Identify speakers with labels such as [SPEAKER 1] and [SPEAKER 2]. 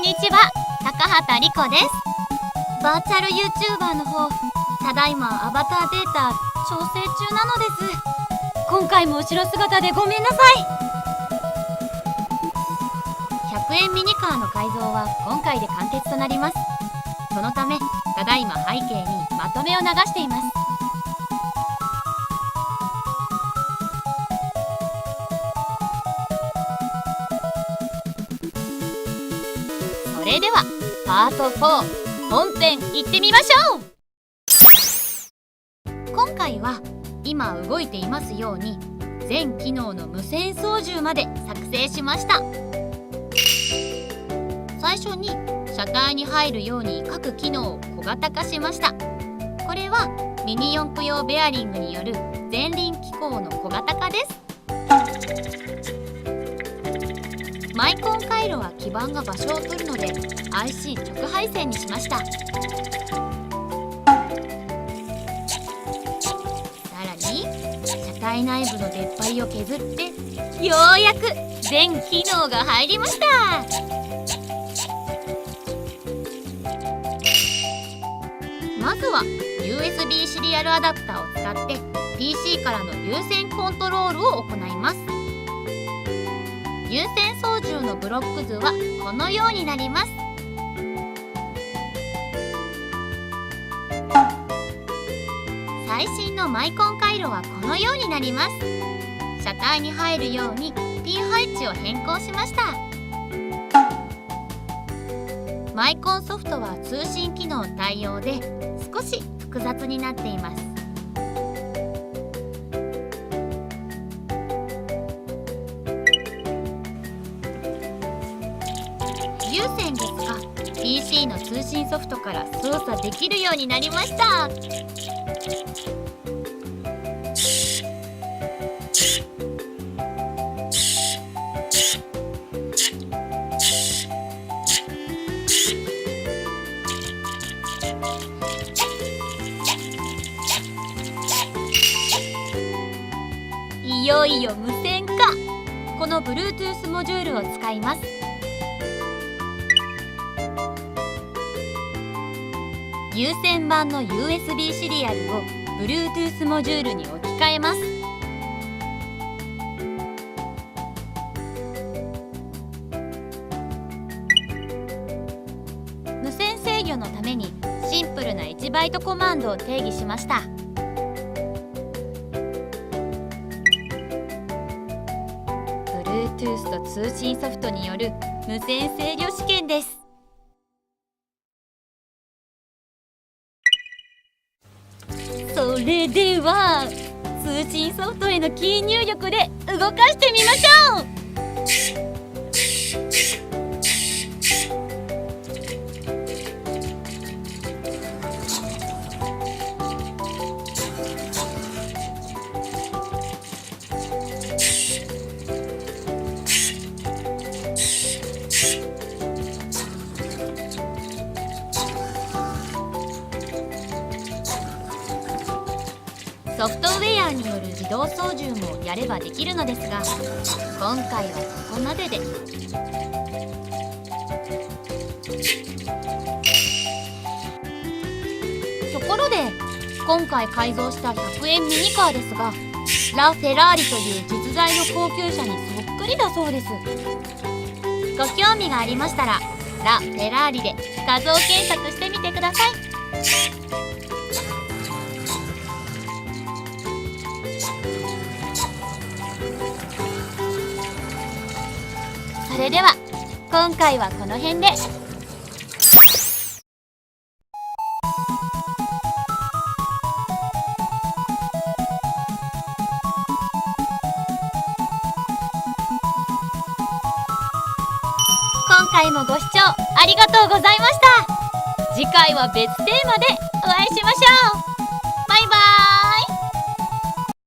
[SPEAKER 1] んにちは、高畑理子です。バーチャル YouTuber の方、ただいまアバターデータ調整中なのです。今回も後ろ姿でごめんなさい。100円ミニカーの改造は今回で完結となります。そのため、ただいま背景にまとめを流しています。それではパート4本編いってみましょう。今回は今動いていますように全機能の無線操縦まで作成しました。最初に車体に入るように各機能を小型化しました。これはミニ四駆用ベアリングによる前輪機構の小型化です。マイコン回路は基板が場所を取るので IC 直配線にしました。さらに車体内部の出っ張りを削ってようやく全機能が入りました。まずは USB シリアルアダプターを使って PC からの有線コントロールを行います。有線操縦のブロック図はこのようになります。最新のマイコン回路はこのようになります。車体に入るようにピン配置を変更しました。マイコンソフトは通信機能対応で少し複雑になっています。有線ですが PC の通信ソフトから操作できるようになりました。いよいよ無線化。この Bluetooth モジュールを使います。有線版の USB シリアルを Bluetooth モジュールに置き換えます。無線制御のためにシンプルな1バイトコマンドを定義しました。Bluetooth と通信ソフトによる無線制御試験です。それでは通信ソフトへのキー入力で動かしてみましょう。ソフトウェアによる自動操縦もやればできるのですが、今回はここまでで。ところで今回改造した100円ミニカーですが、ラ・フェラーリという実在の高級車にそっくりだそうです。ご興味がありましたらラ・フェラーリで画像検索してみてください。それでは今回はこの辺で。今回もご視聴ありがとうございました。次回は別テーマでお会いしましょう。バイバーイ。